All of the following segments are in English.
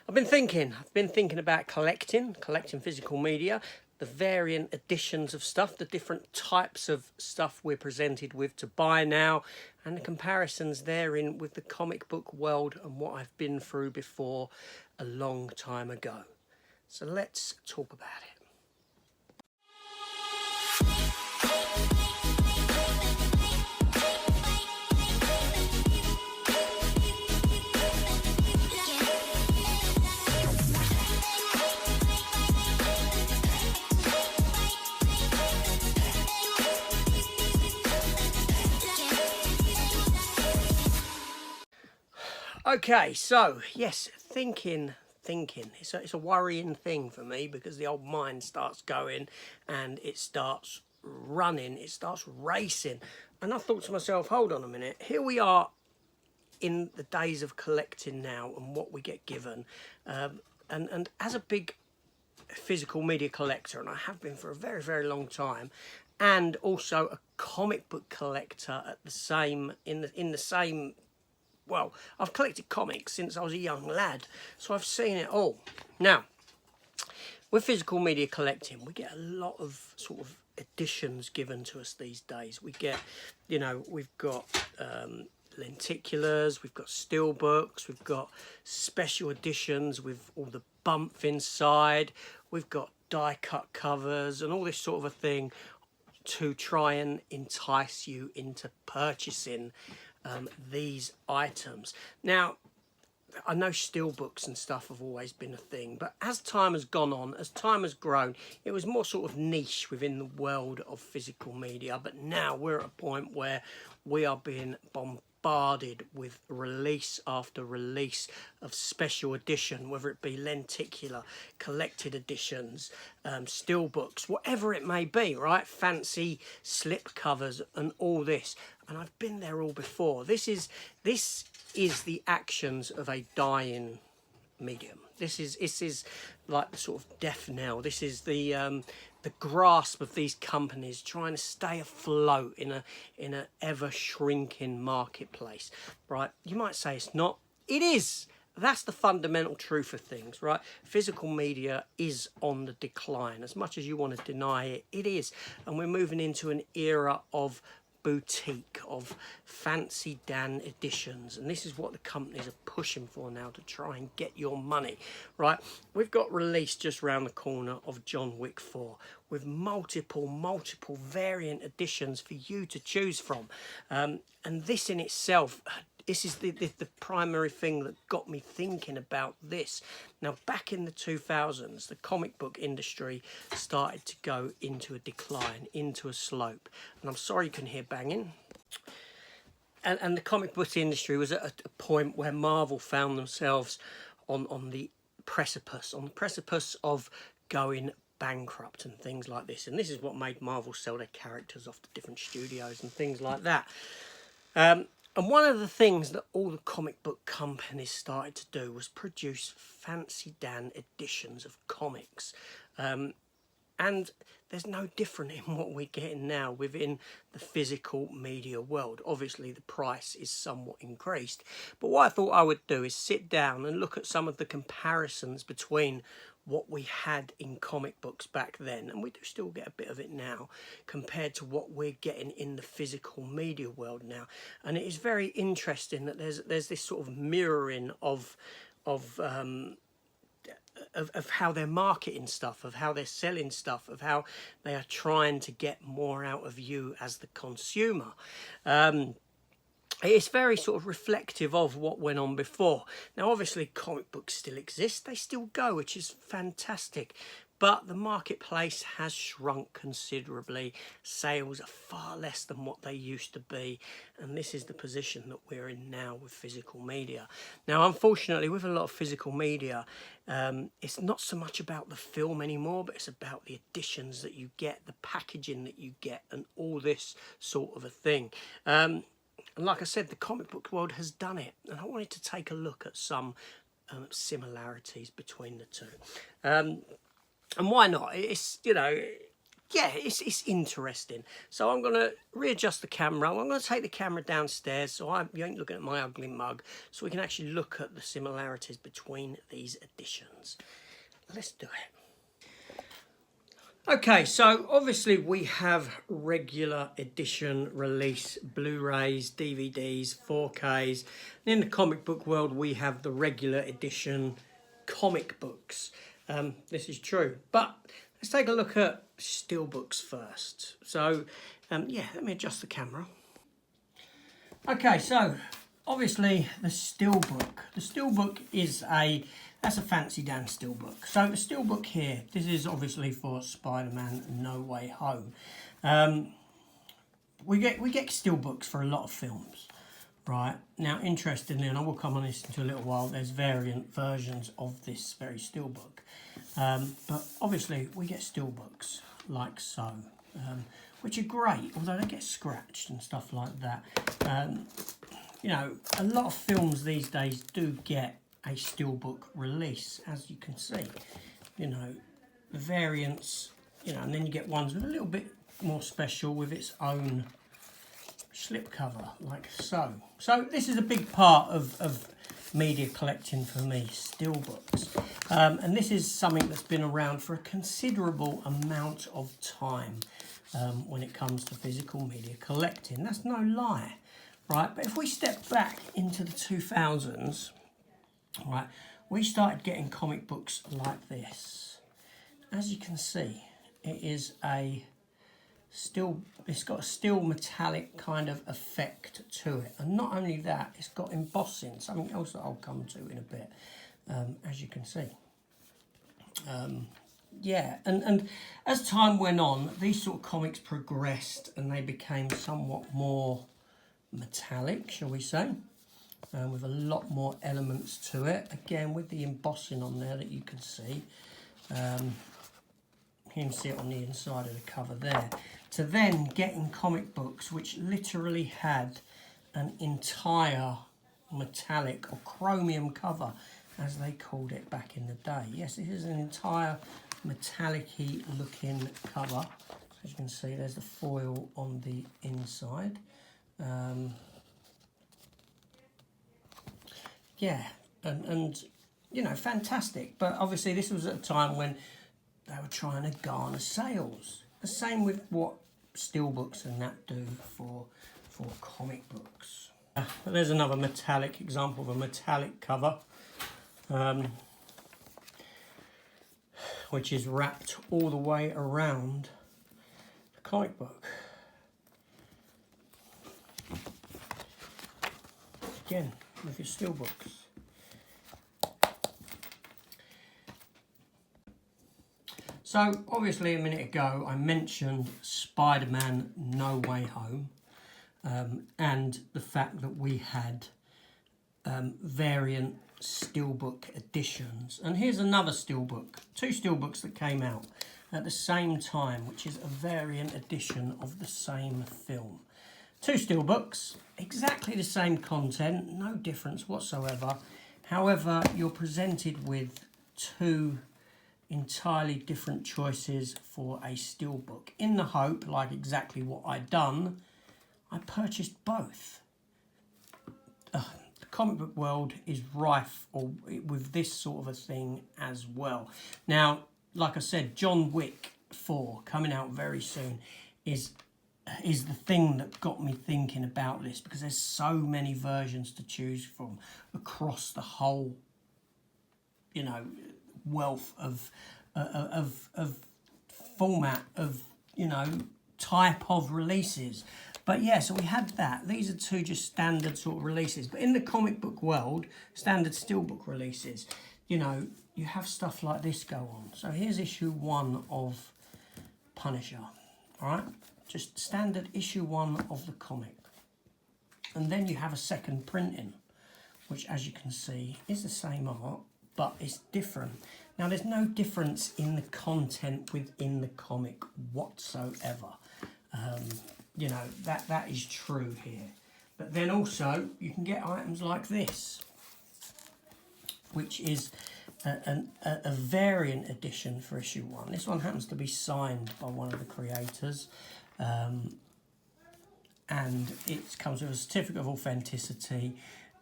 I've been thinking about collecting physical media, the variant editions of stuff, the different types of stuff we're presented with to buy now, and the comparisons therein with the comic book world and what I've been through before a long time ago. So let's talk about it. Okay, so yes, thinking. It's a worrying thing for me because the old mind starts going and it starts running, it starts racing. And I thought to myself, hold on a minute, here we are in the days of collecting now and what we get given. And as a big physical media collector, and I have been for a very, very long time, and also a comic book collector at the same, in the same, well, I've collected comics since I was a young lad, so I've seen it all. Now, with physical media collecting, we get a lot of sort of editions given to us these days. We get, you know, we've got lenticulars, we've got steelbooks, we've got special editions with all the bump inside, we've got die cut covers and all this sort of a thing to try and entice you into purchasing these items. Now, I know steelbooks and stuff have always been a thing, but as time has gone on, as time has grown, it was more sort of niche within the world of physical media. But now we're at a point where we are being bombarded with release after release of special edition, whether it be lenticular, collected editions, steelbooks, whatever it may be, right? Fancy slip covers and all this. And I've been there all before. This is the actions of a dying medium. This is like the sort of death knell. This is the grasp of these companies trying to stay afloat in a ever shrinking marketplace, right? You might say it's not. It is. That's the fundamental truth of things, right? Physical media is on the decline. As much as you want to deny it, it is. And we're moving into an era of boutique, of fancy Dan editions, and this is what the companies are pushing for now to try and get your money, right? We've got release just around the corner of John Wick 4 with multiple variant editions for you to choose from, and this in itself, this is the primary thing that got me thinking about this. Now, back in the 2000s, the comic book industry started to go into a decline, into a slope. And I'm sorry you can hear banging. And the comic book industry was at a point where Marvel found themselves on the precipice of going bankrupt and things like this. And this is what made Marvel sell their characters off to different studios and things like that. And one of the things that all the comic book companies started to do was produce fancy Dan editions of comics. And there's no different in what we're getting now within the physical media world. Obviously, the price is somewhat increased. But what I thought I would do is sit down and look at some of the comparisons between what we had in comic books back then, and we do still get a bit of it now, compared to what we're getting in the physical media world now. And it is very interesting that there's this sort of mirroring of how they're marketing stuff, of how they're selling stuff, of how they are trying to get more out of you as the consumer. It's very sort of reflective of what went on before. Now, obviously, comic books still exist. They still go, which is fantastic. But the marketplace has shrunk considerably. Sales are far less than what they used to be. And this is the position that we're in now with physical media. Now, unfortunately, with a lot of physical media, it's not so much about the film anymore, but it's about the editions that you get, the packaging that you get, and all this sort of a thing. And like I said, the comic book world has done it. And I wanted to take a look at some similarities between the two. And why not? It's, you know, yeah, it's interesting. So I'm going to readjust the camera. I'm going to take the camera downstairs so you ain't looking at my ugly mug, so we can actually look at the similarities between these editions. Let's do it. Okay, so obviously we have regular edition release Blu-rays, DVDs, 4Ks. And in the comic book world, we have the regular edition comic books. This is true, but let's take a look at steelbooks first. So, yeah, let me adjust the camera. Okay, so obviously the steelbook. The steelbook is that's a fancy Dan steelbook. So the steelbook here, this is obviously for Spider-Man No Way Home. We get steelbooks for a lot of films. Right, now interestingly, and I will come on this in a little while, there's variant versions of this very steelbook. But obviously we get steelbooks like so, which are great, although they get scratched and stuff like that. You know, a lot of films these days do get a steelbook release, as you can see. You know, the variants, you know, and then you get ones with a little bit more special with its own slipcover, like so. So this is a big part of media collecting for me, steelbooks. And this is something that's been around for a considerable amount of time when it comes to physical media collecting. That's no lie, right? But if we step back into the 2000s, right, we started getting comic books like this. As you can see, it is it's got a steel metallic kind of effect to it, and not only that, it's got embossing, something else that I'll come to in a bit, as you can see. Yeah, and as time went on, these sort of comics progressed and they became somewhat more metallic, shall we say, with a lot more elements to it, again with the embossing on there that you can see. You can see it on the inside of the cover there, to then getting comic books which literally had an entire metallic or chromium cover, as they called it back in the day. Yes, it is an entire metallic-y looking cover. As you can see, there's the foil on the inside. Yeah, and you know, fantastic. But obviously this was at a time when they were trying to garner sales. The same with what steelbooks and that do for comic books. But there's another metallic example of a metallic cover, which is wrapped all the way around the comic book. Again, with your steelbooks. So, obviously a minute ago I mentioned Spider-Man No Way Home, and the fact that we had variant steelbook editions. And here's another steelbook, two steelbooks that came out at the same time, which is a variant edition of the same film. Two steelbooks, exactly the same content, no difference whatsoever. However, you're presented with two entirely different choices for a steelbook. In the hope, like exactly what I'd done, I purchased both. The comic book world is rife with this sort of a thing as well. Now, like I said, John Wick 4 coming out very soon is the thing that got me thinking about this, because there's so many versions to choose from across the whole, you know, wealth of format of, you know, type of releases. But yeah, so we had that. These are two just standard sort of releases. But in the comic book world, standard steelbook releases, you know, you have stuff like this go on. So here's issue 1 of Punisher, all right? Just standard issue 1 of the comic. And then you have a second printing, which, as you can see, is the same art, but it's different. Now, there's no difference in the content within the comic whatsoever. You know, that is true here. But then also, you can get items like this, which is a variant edition for issue 1. This one happens to be signed by one of the creators, and it comes with a certificate of authenticity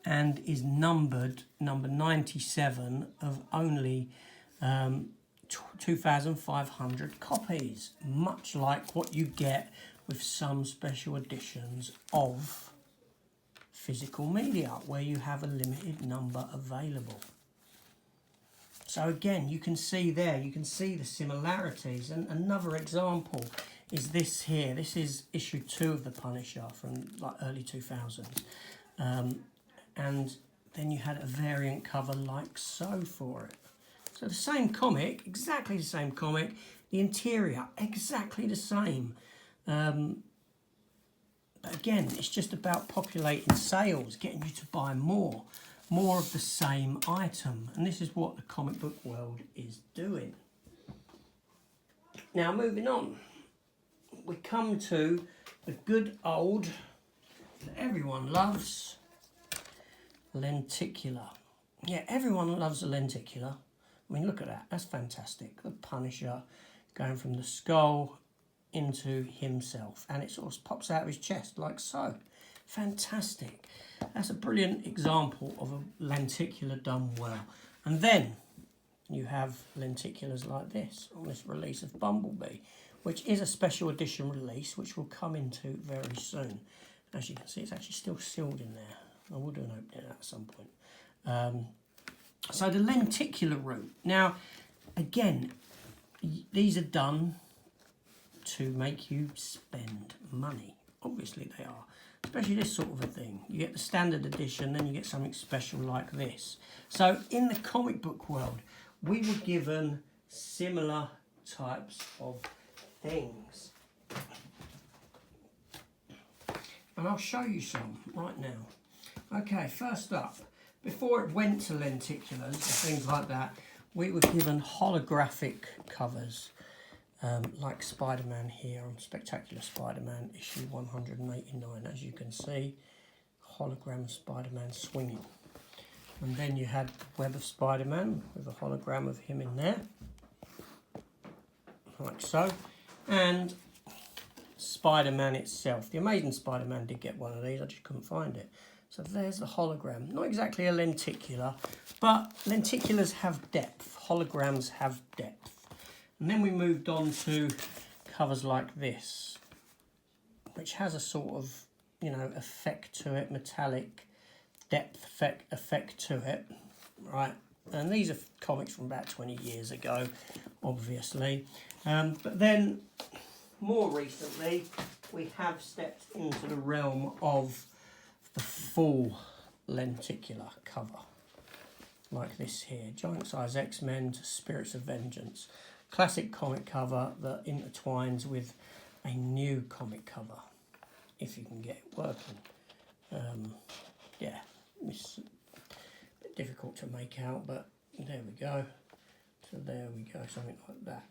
and is numbered number 97 of only 2,500 copies, much like what you get with some special editions of physical media where you have a limited number available. So again, you can see there, you can see the similarities. And another example is this here. This is issue 2 of The Punisher from like early 2000s. And then you had a variant cover like so for it. So the same comic, exactly the same comic, the interior, exactly the same. But again, it's just about populating sales, getting you to buy more of the same item. And this is what the comic book world is doing. Now, moving on, we come to the good old, that everyone loves, lenticular. Yeah, everyone loves a lenticular. I mean, look at that. That's fantastic. The Punisher going from the skull into himself, and it sort of pops out of his chest like so. Fantastic. That's a brilliant example of a lenticular done well. And then you have lenticulars like this on this release of Bumblebee, which is a special edition release, which we'll come into very soon. As you can see, it's actually still sealed in there. I will do an opening at some point. So the lenticular route. Now, again, these are done to make you spend money. Obviously they are. Especially this sort of a thing. You get the standard edition, then you get something special like this. So in the comic book world, we were given similar types of things. And I'll show you some right now. Okay, first up, before it went to lenticulars and things like that, we were given holographic covers. Like Spider-Man here on Spectacular Spider-Man issue 189, as you can see, hologram Spider-Man swinging. And then you had Web of Spider-Man with a hologram of him in there, like so. And Spider-Man itself. The Amazing Spider-Man did get one of these, I just couldn't find it. So there's the hologram. Not exactly a lenticular, but lenticulars have depth, holograms have depth. And then we moved on to covers like this, which has a sort of, you know, effect to it, metallic depth effect to it, right? And these are comics from about 20 years ago, obviously. But then, more recently, we have stepped into the realm of the full lenticular cover, like this here, Giant Size X-Men to Spirits of Vengeance. Classic comic cover that intertwines with a new comic cover, if you can get it working. Yeah, it's a bit difficult to make out, but there we go. So there we go, something like that.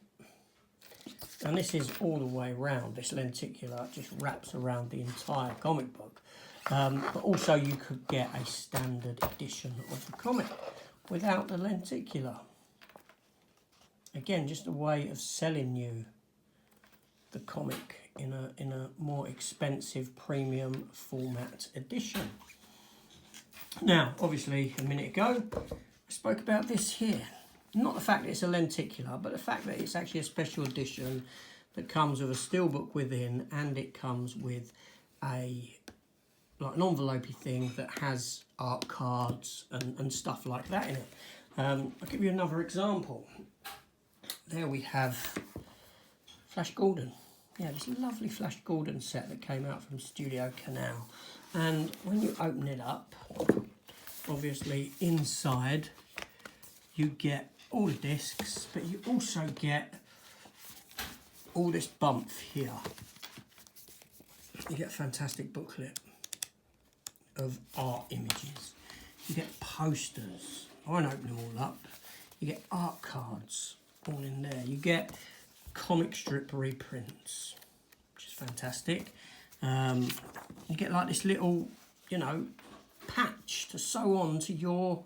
And this is all the way around. This lenticular just wraps around the entire comic book. But also you could get a standard edition of the comic without the lenticular. Again, just a way of selling you the comic in a more expensive premium format edition. Now, obviously, a minute ago, I spoke about this here. Not the fact that it's a lenticular, but the fact that it's actually a special edition that comes with a steelbook within, and it comes with a like an envelopey thing that has art cards and stuff like that in it. I'll give you another example. There we have Flash Gordon. Yeah, this lovely Flash Gordon set that came out from Studio Canal. And when you open it up, obviously inside you get all the discs, but you also get all this bump here. You get a fantastic booklet of art images. You get posters. I won't open them all up. You get art cards all in there. You get comic strip reprints, which is fantastic. You get like this little, you know, patch to sew on to your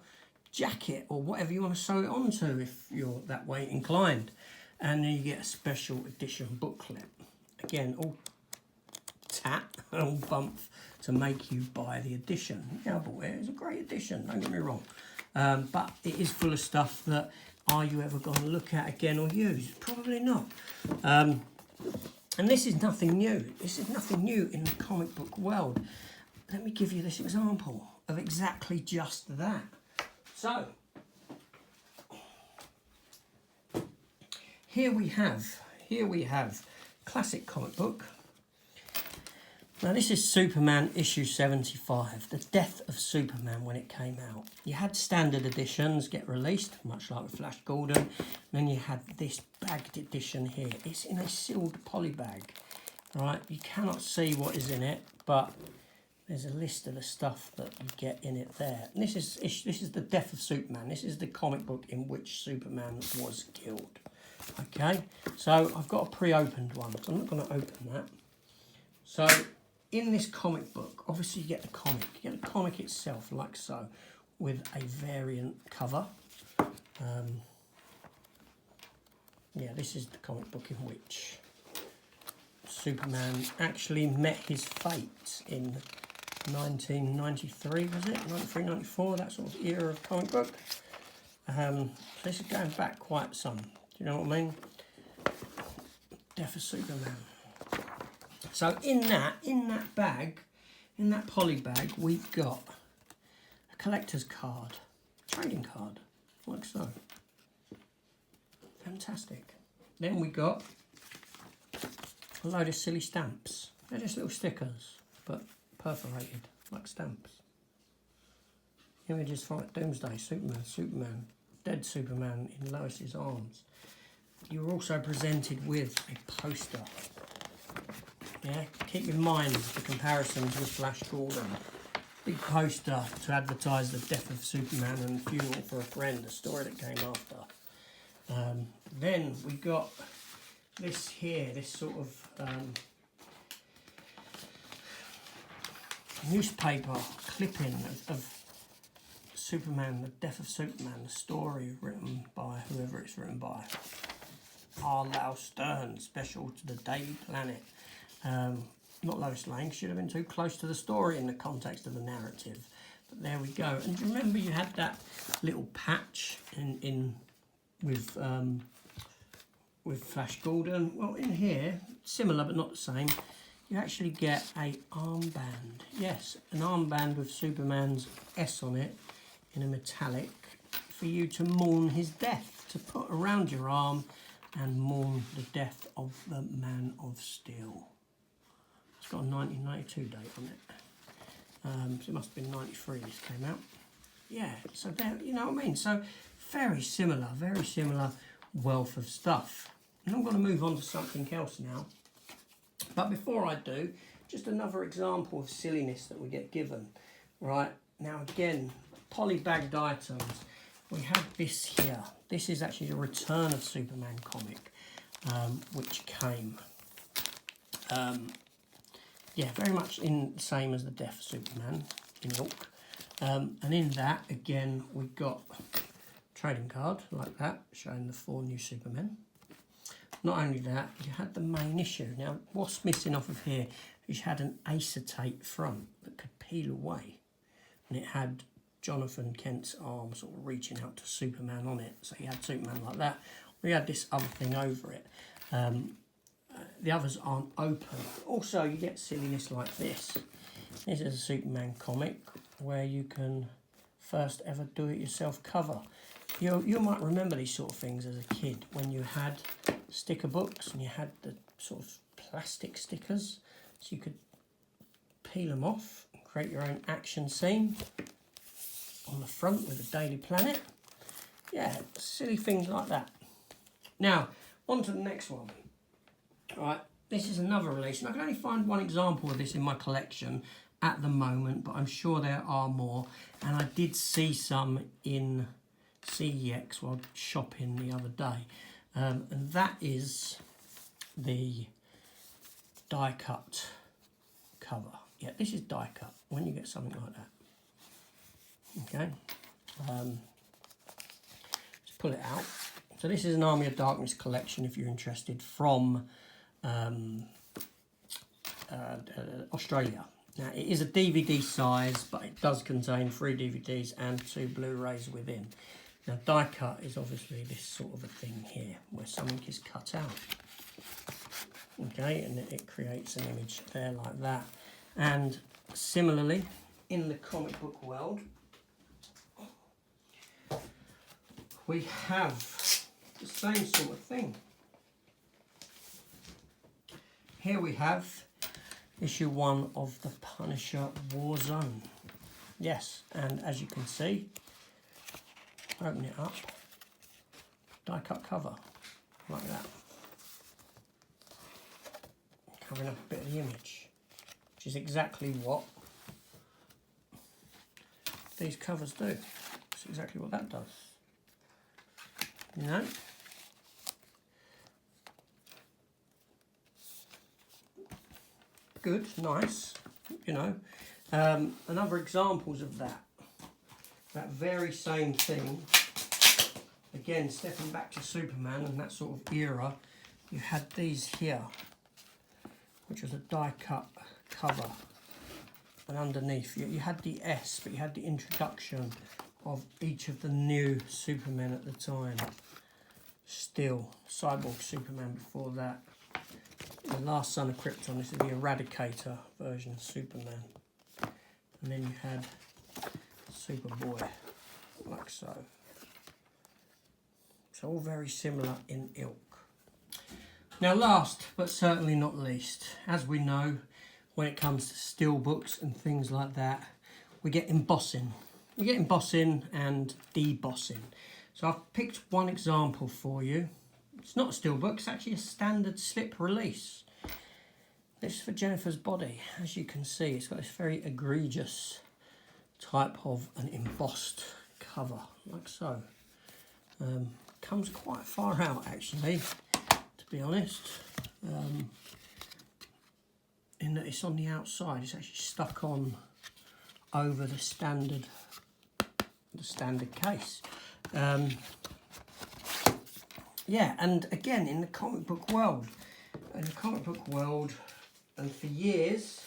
jacket or whatever you want to sew it onto if you're that way inclined. And then you get a special edition booklet. Again, all tat and all bump to make you buy the edition. Yeah, I bought it. It's a great edition, don't get me wrong. But it is full of stuff that are you ever going to look at again or use? Probably not. And this is nothing new. This is nothing new in the comic book world. Let me give you this example of exactly just that. So, here we have classic comic book. Now this is Superman issue 75, the death of Superman when it came out. You had standard editions get released, much like with Flash Gordon. And then you had this bagged edition here. It's in a sealed poly bag, right? You cannot see what is in it, but there's a list of the stuff that you get in it there. And this is the death of Superman. This is the comic book in which Superman was killed. Okay, so I've got a pre-opened one, so I'm not going to open that. So in this comic book, obviously you get the comic. You get the comic itself, like so, with a variant cover. Yeah, this is the comic book in which Superman actually met his fate in 1993, was it? 93, 94, that sort of era of comic book. So this is going back quite some. Do you know what I mean? Death of Superman. So in that bag, in that poly bag, we've got a collector's card, trading card, like so. Fantastic. Then we got a load of silly stamps. They're just little stickers, but perforated, like stamps. Images from Doomsday, Superman, dead Superman in Lois's arms. You were also presented with a poster. Yeah, keep in mind the comparisons with Flash Gordon. Big poster to advertise the death of Superman and Funeral for a Friend, the story that came after. Then we got this here, this sort of newspaper clipping of Superman, the death of Superman, the story written by whoever it's written by. R. Lau Stern, special to the Daily Planet. Not Lois Lane, should have been too close to the story in the context of the narrative. But there we go. And remember you had that little patch with Flash Gordon. Well, in here, similar but not the same, you actually get a armband. Yes, an armband with Superman's S on it in a metallic for you to mourn his death, to put around your arm and mourn the death of the Man of Steel. It's got a 1992 date on it. So it must have been 93 this came out. Yeah, so there, you know what I mean? So very similar wealth of stuff. And I'm going to move on to something else now. But before I do, just another example of silliness that we get given. Right, now again, poly-bagged items. We have this here. This is actually the Return of Superman comic, which came. Yeah, very much in the same as the Death of Superman in ilk. And in that, again, we've got a trading card like that, showing the 4 new Supermen. Not only that, you had the main issue. Now, what's missing off of here is you had an acetate front that could peel away. And it had Jonathan Kent's arm sort of reaching out to Superman on it. So you had Superman like that. We had this other thing over it. The others aren't open. Also, you get silliness like this. This is a Superman comic where you can first ever do-it-yourself cover. You might remember these sort of things as a kid when you had sticker books and you had the sort of plastic stickers, so you could peel them off and create your own action scene on the front with the Daily Planet. Yeah, silly things like that. Now, on to the next one. Right, this is another release, and I can only find one example of this in my collection at the moment, but I'm sure there are more. And I did see some in CEX while shopping the other day. And that is the die cut cover. Yeah, this is die cut when you get something like that. Okay. pull it out. So this is an Army of Darkness collection, if you're interested, from Australia. Now, it is a DVD size, but it does contain 3 DVDs and 2 Blu-rays within. Now, die cut is obviously this sort of a thing here, where something is cut out. Okay, and it creates an image there like that. And similarly, in the comic book world, we have the same sort of thing. Here we have issue 1 of the Punisher Warzone. Yes, and as you can see, open it up, die cut cover, like that. Covering up a bit of the image, which is exactly what these covers do. It's exactly what that does. You know? Good, nice, you know. And other examples of that very same thing, again, stepping back to Superman and that sort of era, you had these here, which was a die cut cover, and underneath you had the S, but you had the introduction of each of the new Supermen at the time. Still, Cyborg Superman before that. The Last Son of Krypton, this is the Eradicator version of Superman. And then you had Superboy, like so. So all very similar in ilk. Now last, but certainly not least, as we know, when it comes to steel books and things like that, we get embossing. We get embossing and debossing. So I've picked one example for you. It's not a steelbook, it's actually a standard slip release. This is for Jennifer's Body. As you can see, it's got this very egregious type of an embossed cover, like so. Comes quite far out, actually, to be honest. In that it's on the outside, it's actually stuck on over the standard case. Yeah, and again, in the comic book world, and for years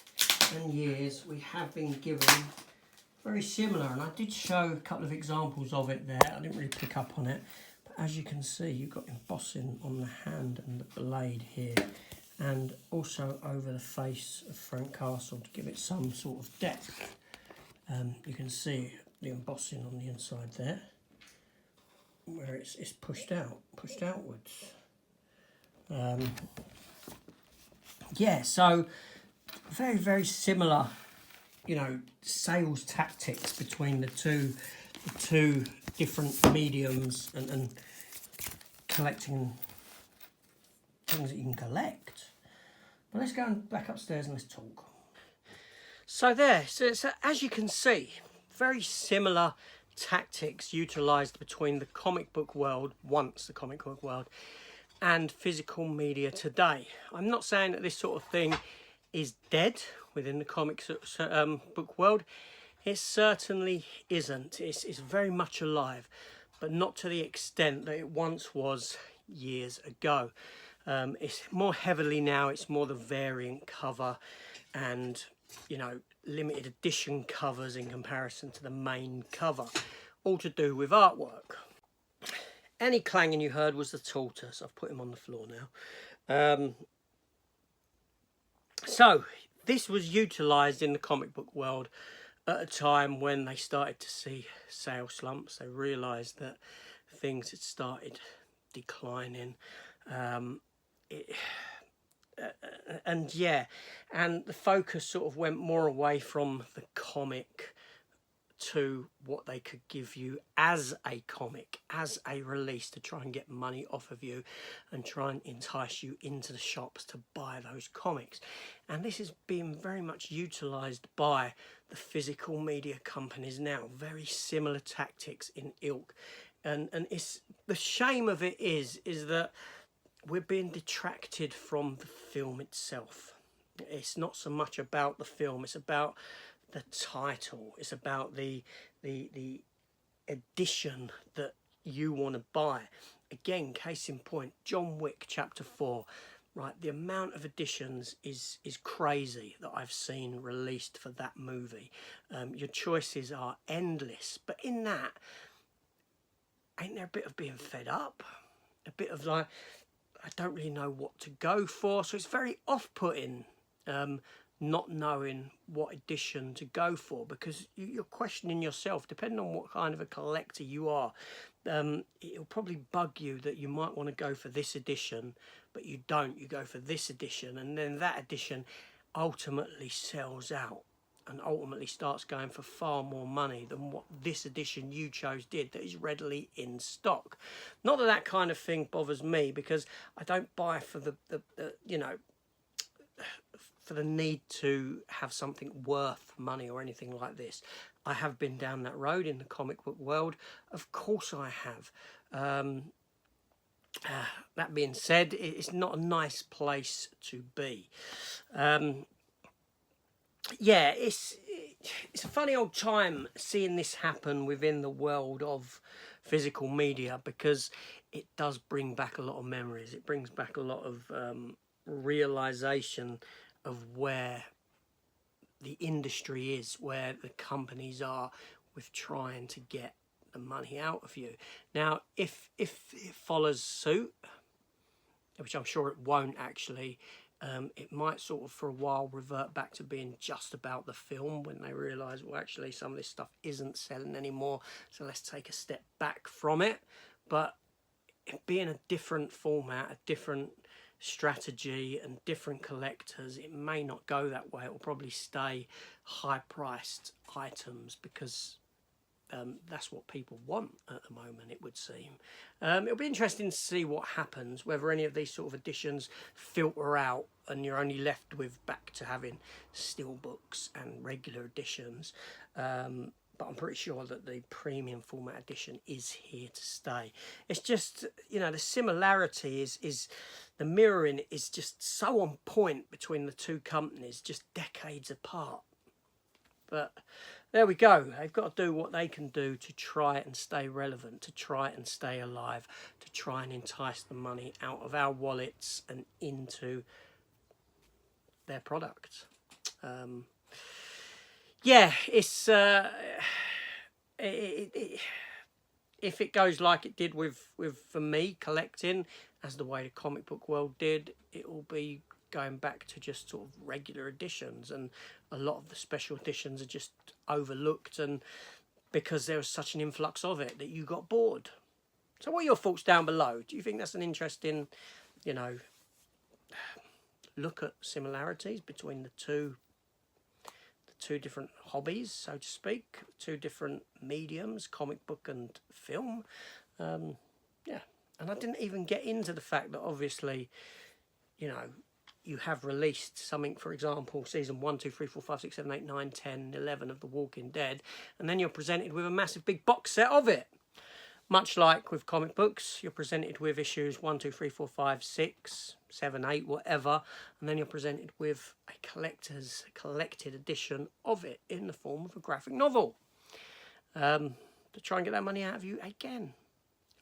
and years, we have been given very similar, and I did show a couple of examples of it there. I didn't really pick up on it, but as you can see, you've got embossing on the hand and the blade here, and also over the face of Frank Castle to give it some sort of depth. You can see the embossing on the inside there, where it's pushed outwards. Yeah, so very, very similar, you know, sales tactics between the two different mediums and collecting things that you can collect. But let's go back upstairs and let's talk. So as you can see, very similar tactics utilised between the comic book world, once the comic book world, and physical media today. I'm not saying that this sort of thing is dead within the comic book world. It certainly isn't. It's very much alive, but not to the extent that it once was years ago. It's more heavily now, it's more the variant cover and, you know, limited edition covers in comparison to the main cover, all to do with artwork. Any clanging you heard was the tortoise. I've put him on the floor now. So this was utilised in the comic book world at a time when they started to see sales slumps. They realised that things had started declining. And the focus sort of went more away from the comic to what they could give you as a comic, as a release, to try and get money off of you and try and entice you into the shops to buy those comics. And this is being very much utilised by the physical media companies now. Very similar tactics in ilk. And it's the shame of it is that we're being detracted from the film itself. It's not so much about the film, it's about the title, it's about the edition that, you want to buy. Again, case in point, John Wick Chapter 4. Right, the amount of editions is crazy that I've seen released for that movie. Your choices are endless, but in that, ain't there a bit of being fed up? A bit of like, I don't really know what to go for, so it's very off-putting not knowing what edition to go for, because you're questioning yourself, depending on what kind of a collector you are. It'll probably bug you that you might want to go for this edition, but you don't. You go for this edition, and then that edition ultimately sells out and ultimately starts going for far more money than what this edition you chose did, that is readily in stock. Not that that kind of thing bothers me, because I don't buy for the you know, for the need to have something worth money or anything like this. I have been down that road in the comic book world. Of course I have. That being said, it's not a nice place to be. Yeah, it's a funny old time seeing this happen within the world of physical media, because it does bring back a lot of memories. It brings back a lot of realization of where the industry is, where the companies are with trying to get the money out of you. Now, if it follows suit, which I'm sure it won't actually, it might sort of for a while revert back to being just about the film, when they realise, well, actually some of this stuff isn't selling anymore, so let's take a step back from it. But it being a different format, a different strategy and different collectors, it may not go that way. It will probably stay high priced items, because that's what people want at the moment, it would seem. It'll be interesting to see what happens, whether any of these sort of editions filter out and you're only left with back to having steelbooks and regular editions. But I'm pretty sure that the premium format edition is here to stay. It's just, you know, the similarity is the mirroring is just so on point between the two companies, just decades apart. But there we go. They've got to do what they can do to try and stay relevant, to try and stay alive, to try and entice the money out of our wallets and into their product. Yeah, it's if it goes like it did with for me collecting, as the way the comic book world did, it will be going back to just sort of regular editions, and a lot of the special editions are just overlooked, and because there was such an influx of it that you got bored. So what are your thoughts down below? Do you think that's an interesting, you know, look at similarities between the two different hobbies, so to speak, two different mediums, comic book and film? Yeah, and I didn't even get into the fact that obviously, you know, you have released something, for example, season 1, 2, 3, 4, 5, 6, 7, 8, 9, 10, 11 of The Walking Dead, and then you're presented with a massive big box set of it. Much like with comic books, you're presented with issues 1, 2, 3, 4, 5, 6, 7, 8, whatever, and then you're presented with a collector's collected edition of it in the form of a graphic novel. To try and get that money out of you again.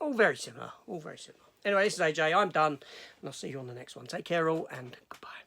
All very similar, all very similar. Anyway, this is AJ, I'm done, and I'll see you on the next one. Take care all, and goodbye.